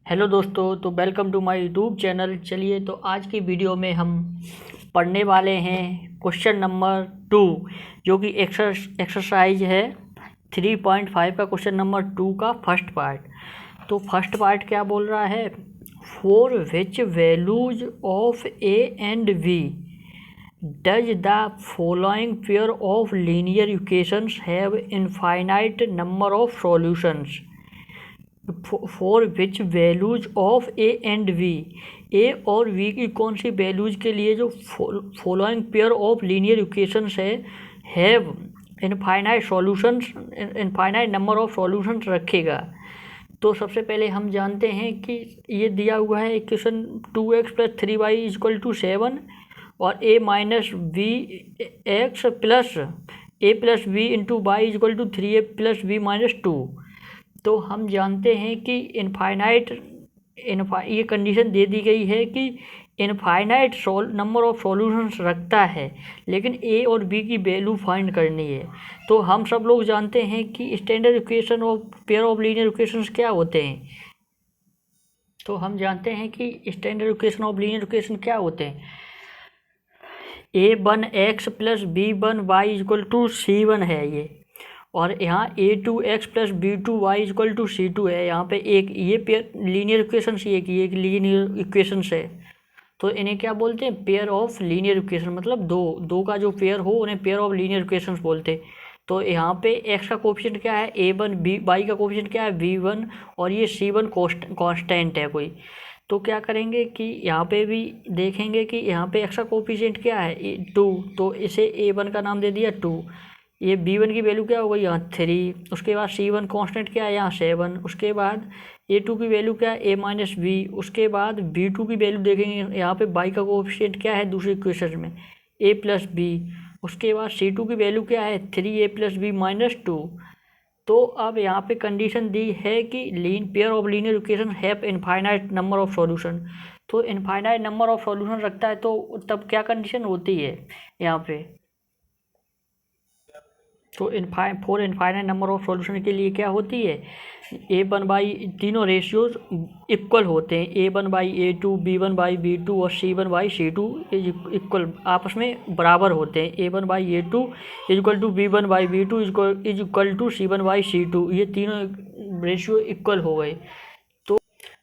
Hello दोस्तों, तो welcome to my YouTube channel. चलिए, तो आज की वीडियो में हम पढ़ने वाले हैं क्वेश्चन नंबर 2, जो कि एक्सरसाइज है 3.5 का क्वेश्चन नंबर 2 का फर्स्ट पार्ट। तो फर्स्ट पार्ट क्या बोल रहा है, for which values of A and B does the following pair of linear equations have infinite number of solutions. For which values of A and B, A और B की कौन सी values के लिए जो following pair of linear equations है have infinite solutions, infinite number of solutions रखेगा। तो सबसे पहले हम जानते हैं कि ये दिया हुआ है इक्वेशन 2x + 3y = 7 और a - vx plus a + v × y = 3a + v - 2। तो हम जानते हैं कि ये कंडीशन दे दी गई है कि इनफाइनाइट नंबर ऑफ सॉल्यूशंस रखता है, लेकिन ए और बी की वैल्यू फाइंड करनी है। तो हम सब लोग जानते हैं कि standard equation of pair of linear equations क्या होते हैं। तो हम जानते हैं कि standard equation of linear equation क्या होते हैं। a1x + b1y = c1 है ये, और यहाँ a2x + b2y = c2 है। यहाँ पे एक ये पेयर लीनियर इक्वेशंस, ये की एक लीनियर इक्वेशंस है। तो इन्हें क्या बोलते हैं, पेयर ऑफ लीनियर इक्वेशन। मतलब दो का जो पेयर हो उन्हें पेयर ऑफ लीनियर इक्वेशंस बोलते हैं। तो यहाँ पे x का कोफिशिएंट क्या है a1, y का कोफिशिएंट क्या है v1, और ये c1 कांस्टेंट है कोई। तो क्या करेंगे कि यहाँ पे भी देखेंगे कि यहाँ पे x का कोफिशिएंट क्या है 2, तो इसे a1 का नाम दे दिया 2। ये b1 की वैल्यू क्या हो गई यहाँ 3, उसके बाद c1 कांस्टेंट क्या है यहाँ 7, उसके बाद a2 की वैल्यू क्या है a - v, उसके बाद b2 की वैल्यू देखेंगे यहाँ पे y का कोफिशिएंट क्या है दूसरी इक्वेशन में a + b, उसके बाद c2 की वैल्यू क्या है 3a + b - 2। तो अब यहाँ पे कंडीशन दी है कि pair of linear equation have infinite number of solution. तो इनफाइनाइट नंबर ऑफ सॉल्यूशन रखता है, तो तब क्या कंडीशन होती है यहाँ पे। तो for infinite number of solution के लिए क्या होती है, a1/, तीनों रेशियोज इक्वल होते हैं, a1/a2, b1/b2 और c1/c2 इज इक्वल, आपस में बराबर होते हैं। a1/a2 = b1/b2 = c1/c2, ये तीनों रेशियो इक्वल हो गए। तो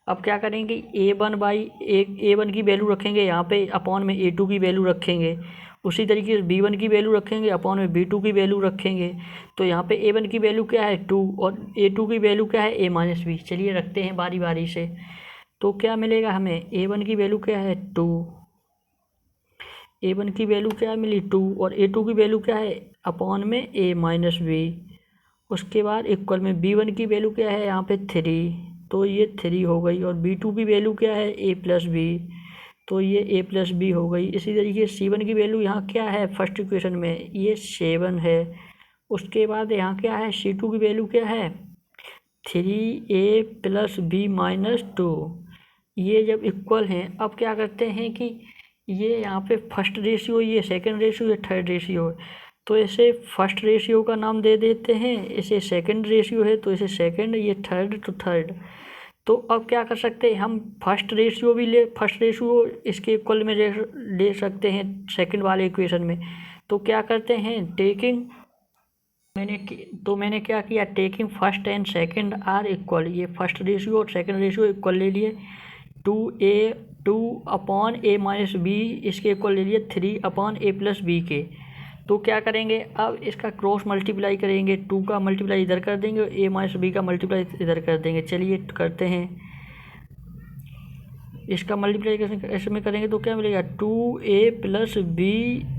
अब क्या करेंगे, a1 की वैल्यू रखेंगे यहाँ पे, अपॉन में a2 की वैल्यू रखेंगे। उसी तरीके से b1 की वैल्यू रखेंगे, अपॉन में b2 की वैल्यू रखेंगे। तो यहाँ पे a1 की वैल्यू क्या है 2 और a2 की वैल्यू क्या है a - v। चलिए रखते हैं बारी बारी से। तो क्या मिलेगा हमें, a1 की वैल्यू क्या है 2, a1 की वैल्यू क्या मिली 2, और a2 की वैल्यू क्या है अपॉन में a - v। उसके बाद इक्वल में b1 की वैल्यू क्या है यहाँ पे 3, तो ये 3 हो गई, और b2 की वैल्यू क्या है a + b, तो ये a + b हो गई। इसी तरीके से c1 की वैल्यू यहाँ क्या है फर्स्ट इक्वेशन में ये 7 है। उसके बाद यहाँ क्या है c2 की वैल्यू क्या है 3a + b - 2। ये जब इक्वल हैं, अब क्या करते हैं कि ये यहाँ पे फर्स्ट रेशियो, ये सेकंड रेशियो, ये थर्ड रेशियो है। तो इसे फर्स्ट रेशियो का नाम दे देते हैं, इसे सेकंड रेशियो है तो इसे सेकंड, ये थर्ड तो थर्ड। तो अब क्या कर सकते हैं हम, फर्स्ट रेशियो भी फर्स्ट रेशियो इसके इक्वल में ले सकते हैं सेकंड वाले इक्वेशन में। तो क्या करते हैं, मैंने क्या किया, taking first and second are equal, ये फर्स्ट रेशियो और सेकंड रेशियो इक्वल ले लिए। 2/a - b इसके इक्वल ले लिए 3/a + b के। तो क्या करेंगे, अब इसका क्रॉस मल्टीप्लाई करेंगे, 2 का मल्टीप्लाई इधर कर देंगे और a - b का मल्टीप्लाई इधर कर देंगे। चलिए करते हैं, इसका मल्टीप्लाई ऐसे में करेंगे तो क्या मिलेगा 2a + b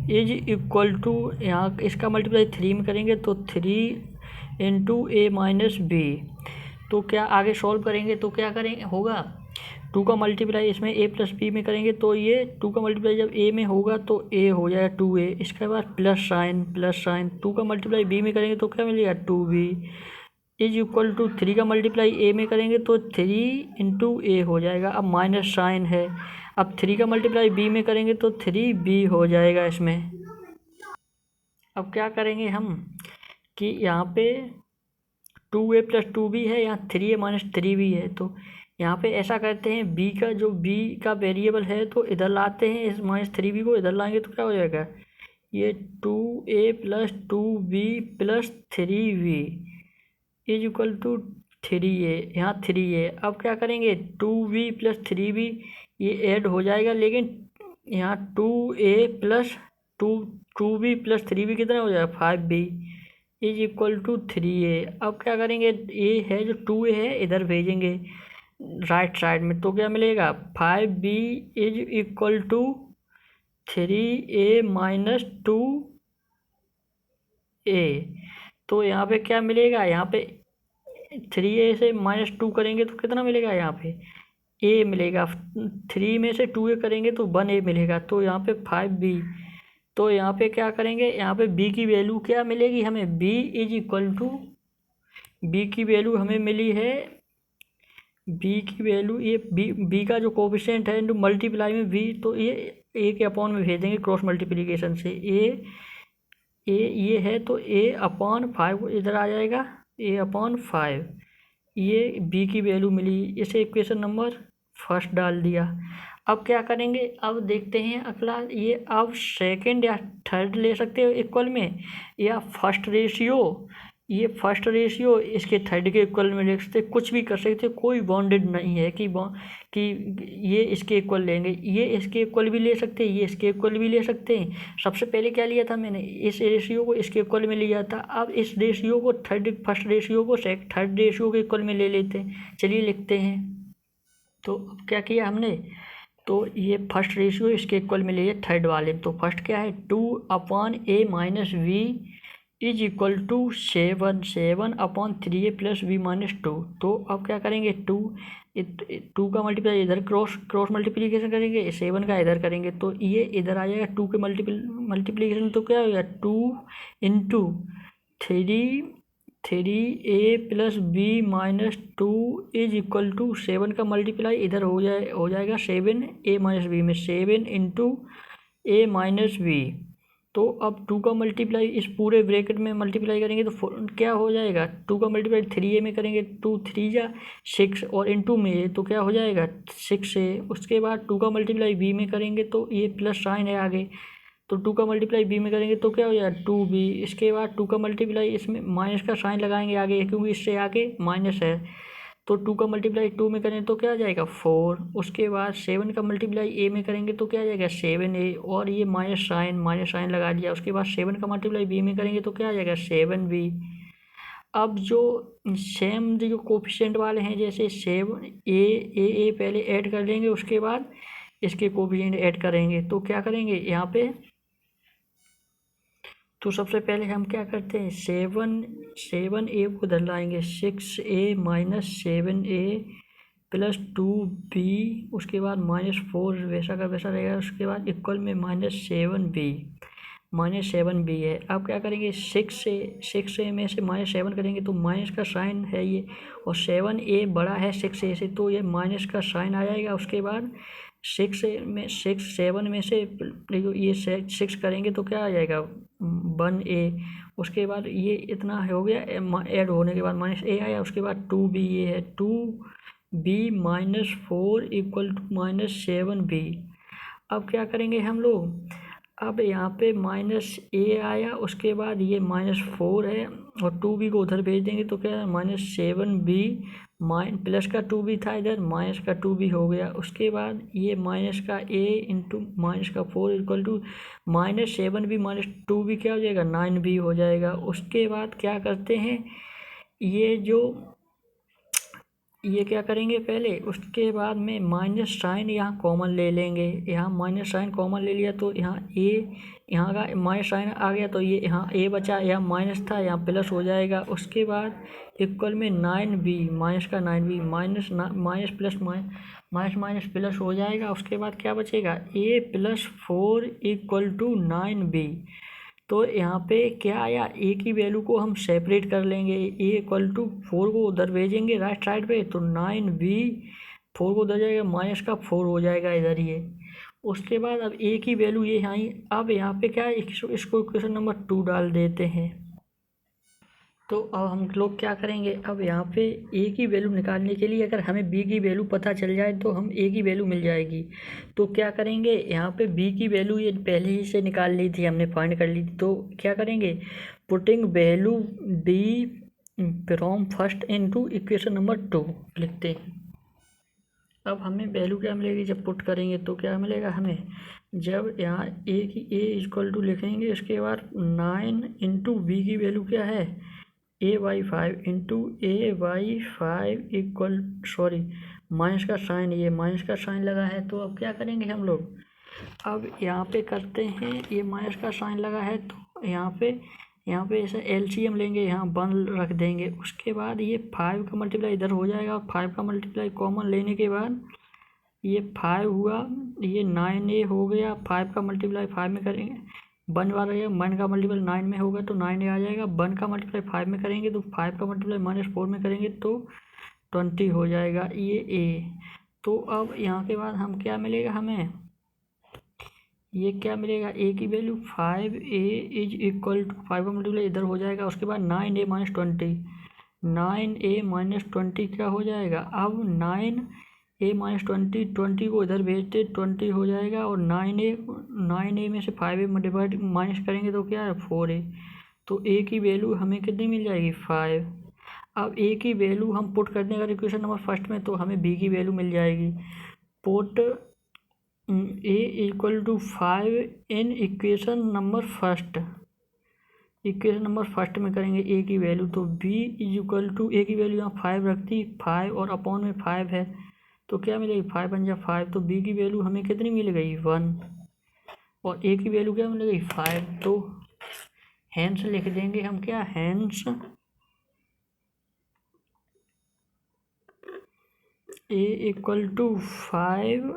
= यहाँ इसका मल्टीप्लाई 3 में करेंगे तो 3 × a - b। तो क्या आगे सॉल्व करेंगे तो क्या करेंगे होगा, 2 का मल्टीप्लाई इसमें a + b में करेंगे तो ये 2 का मल्टीप्लाई जब a में होगा तो a हो जाएगा 2a। इसके बाद प्लस साइन 2 का मल्टीप्लाई b में करेंगे तो क्या मिलेगा 2b = 3 का मल्टीप्लाई a में करेंगे तो 3 × a हो जाएगा। अब माइनस साइन है, अब 3 का मल्टीप्लाई b में करेंगे तो 3b हो जाएगा इसमें। अब क्या करेंगे हम कि यहाँ पे 2a + 2b है, यहाँ 3a - 3b है। तो यहाँ पे ऐसा करते हैं, बी का वेरिएबल है तो इधर लाते हैं, इस -3b को इधर लाएंगे तो क्या हो जाएगा, ये 2a + 2b + 3b is equal to 3a, यहाँ 3a। अब क्या करेंगे, 2b + 3b ये ऐड हो जाएगा, लेकिन यहाँ 2a + 2b + 3b कितना हो जाएगा, 5b is equal to 3a। अब क्या करेंगे, ए है जो 2a है इधर भेजेंगे राइट साइड में, तो क्या मिलेगा, 5b is equal to 3a - 2a। तो यहाँ पे क्या मिलेगा, यहाँ पे 3a से -2 करेंगे तो कितना मिलेगा, यहाँ पे a मिलेगा, 3 में से 2a करेंगे तो 1a मिलेगा, तो यहाँ पे 5b। तो यहाँ पे क्या करेंगे, यहाँ पे b की वैल्यू क्या मिलेगी हमें, b is equal to, b की वैल्यू हमें मिली है, b की वैल्यू ये b का जो कोफिशिएंट है इंटू मल्टीप्लाई में b, तो ये a के अपॉन में भेजेंगे क्रॉस मल्टीप्लिकेशन से, a ये है तो a/5 इधर आ जाएगा, a/5 ये b की वैल्यू मिली, इसे इक्वेशन नंबर फर्स्ट डाल दिया। अब क्या करेंगे, अब देखते हैं अगला, ये अब सेकंड या थर्ड ले सकते हो इक्वल में, या फर्स्ट रेशियो, ये फर्स्ट रेशियो इसके थर्ड के इक्वल में ले सकते, कुछ भी कर सकते, कोई बॉन्डेड नहीं है कि ये इसके इक्वल लेंगे, ये इसके इक्वल भी ले सकते हैं, ये इसके इक्वल भी ले सकते हैं। सबसे पहले क्या लिया था मैंने, इस रेशियो को इसके इक्वल में लिया था, अब इस रेशियो को फर्स्ट रेशियो को थर्ड रेशियो के इक्वल में ले लेते हैं। चलिए लिखते हैं, तो अब क्या किया हमने, तो ये फर्स्ट रेशियो इसके इक्वल में लिए थर्ड वाले, तो फर्स्ट क्या है, 2/a - v is equal to 7/3a + v - 2। तो अब क्या करेंगे, 2 का मल्टीप्लाई इधर क्रॉस मल्टीप्लिकेशन करेंगे, 7 का इधर करेंगे तो ये इधर आ जाएगा, 2 के मल्टीप्लिकेशन तो क्या हो जाएगा, 2 × 3a + b - 2 is equal to 7 का मल्टीप्लाई इधर हो जाएगा 7a - b में, 7 × a - b। तो अब 2 का मल्टीप्लाई इस पूरे ब्रैकेट में मल्टीप्लाई करेंगे तो क्या हो जाएगा, 2 का मल्टीप्लाई 3a में करेंगे, 2 3 जा 6 और इनटू में तो क्या हो जाएगा 6a। उसके बाद 2 का मल्टीप्लाई b में करेंगे तो ये प्लस साइन है आगे, तो 2 का मल्टीप्लाई b में करेंगे तो क्या हो जाएगा 2b। इसके बाद 2 का मल्टीप्लाई इसमें माइनस का साइन लगाएंगे आगे, क्योंकि इससे आगे माइनस है, तो 2 का मल्टीप्लाई 2 में करें तो क्या आ जाएगा 4। उसके बाद 7 का मल्टीप्लाई a में करेंगे तो क्या आ जाएगा 7a, और ये माइनस साइन लगा दिया। उसके बाद 7 का मल्टीप्लाई b में करेंगे तो क्या आ जाएगा 7b। अब जो सेम जो कोफिशिएंट वाले हैं, जैसे 7a पहले ऐड कर लेंगे, उसके बाद इसके कोफिशिएंट ऐड करेंगे, तो क्या करेंगे यहाँ पे, तो सबसे पहले हम क्या करते हैं, 7a को इधर लाएंगे, 6a - 7a + 2b, उसके बाद -4 वैसा का वैसा रहेगा, उसके बाद इक्वल में -7b है। अब क्या करेंगे, 6a में से -7 करेंगे तो माइनस का साइन है ये, और 7a बड़ा है 6a से, तो ये माइनस का साइन आ जाएगा। उसके बाद 7 में से ये 6 करेंगे तो क्या आ जाएगा 1a। उसके बाद ये इतना हो गया, ऐड होने के बाद -a आया, उसके बाद 2b ये है, 2b - 4 इक्वल टू -7b। अब क्या करेंगे हम लोग, अब यहाँ पे -a आया, उसके बाद ये -4 है और 2b को उधर भेज देंगे तो क्या है -7b, प्लस का 2b था इधर, माइनस का 2b हो गया। उसके बाद ये माइनस का a इंटू माइनस का 4 इक्वल टू -7b - 2b क्या हो जाएगा 9b हो जाएगा। उसके बाद क्या करते हैं, ये क्या करेंगे पहले, उसके बाद में माइनस साइन यहाँ कॉमन ले लेंगे, यहाँ माइनस साइन कॉमन ले लिया तो यहाँ यहाँ का माइनस साइन आ गया, तो ये यहाँ a बचा, यहाँ माइनस था यहाँ प्लस हो जाएगा। उसके बाद इक्वल में 9b माइनस का 9b minus plus minus plus हो जाएगा। उसके बाद क्या बचेगा a + 4 इक्वल टू 9b। तो यहाँ पे क्या आया, a की वैल्यू को हम सेपरेट कर लेंगे, a = 4 को उधर भेजेंगे राइट साइड पे, तो 9b 4 को उधर जाएगा, माइनस का 4 हो जाएगा इधर ये। उसके बाद अब a की वैल्यू ये आई, अब यहाँ पे क्या है, इसको इक्वेशन नंबर 2 डाल देते हैं। तो अब हम लोग क्या करेंगे, अब यहाँ पे ए की वैल्यू निकालने के लिए अगर हमें बी की वैल्यू पता चल जाए तो हम ए की वैल्यू मिल जाएगी। तो क्या करेंगे, यहाँ पे बी की वैल्यू ये पहले ही से निकाल ली थी, हमने फाइंड कर ली थी। तो क्या करेंगे, putting value B from first into equation number 2 लिखते हैं। अब हमें वैल्यू क्या मिलेगी, जब पुट करेंगे तो क्या मिलेगा हमें, जब यहाँ ए की ए इक्वल टू लिखेंगे, इसके बाद 9 इंटू बी की वैल्यू क्या है a/5 into a/5 equal minus का साइन, ये माइनस का साइन लगा है। तो अब क्या करेंगे हम लोग, अब यहाँ पे करते हैं, ये माइनस का साइन लगा है तो यहाँ पे ऐसे एलसीएम लेंगे, यहाँ 1 रख देंगे। उसके बाद ये 5 का मल्टीप्लाई इधर हो जाएगा, और 5 का मल्टीप्लाई कॉमन लेने के बाद ये 5 हुआ, ये 9a हो गया। 5 का मल्टीप्लाई 5 में करेंगे 1 बार रहेगा, 1 का मल्टीप्लाई 9 में होगा तो 9a आ जाएगा। 1 का मल्टीप्लाई 5 में करेंगे तो 5 का मल्टीप्लाई -4 में करेंगे तो 20 हो जाएगा, ये a। तो अब यहाँ के बाद हम क्या मिलेगा हमें, ये क्या मिलेगा, a की value 5a is equal to 5 का मल्टीप्लाई इधर हो जाएगा। उसके बाद 9a - 20, 9a - 20 क्या हो जाएगा, अब 9a - 20 को इधर भेजते 20 हो जाएगा, और 9a में से 5a डिवाइड माइनस करेंगे तो क्या है 4a। तो a की वैल्यू हमें कितनी मिल जाएगी 5। अब a की वैल्यू हम पुट करने अगर इक्वेशन नंबर फर्स्ट में तो हमें b की वैल्यू मिल जाएगी। Put a equal to 5 in equation number first, equation number first में करेंगे a की वैल्यू, तो b is equal to a की वैल्यू यहाँ 5 रखती, 5 और अपॉन में 5 है तो क्या मिलेगी 5 × 5, तो b की वैल्यू हमें कितनी मिल गई 1, और a की वैल्यू क्या मिल गई 5। तो हैंस लिख देंगे हम, क्या hence a equal to 5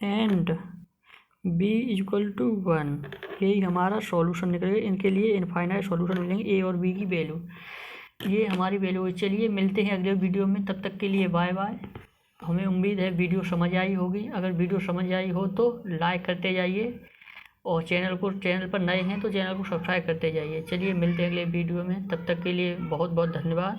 and b equal to 1। यही हमारा सॉल्यूशन निकलेगा। इनके लिए इनफाइनाइट सॉल्यूशन मिलेंगे a और b की वैल्यू, ये हमारी वैल्यू है। चलिए मिलते हैं अगले वीडियो में, तब तक के लिए बाय बाय। हमें उम्मीद है वीडियो समझ आई होगी। अगर वीडियो समझ आई हो तो लाइक करते जाइए, और चैनल पर नए हैं तो चैनल को सब्सक्राइब करते जाइए। चलिए मिलते हैं अगले वीडियो में, तब तक के लिए बहुत बहुत धन्यवाद।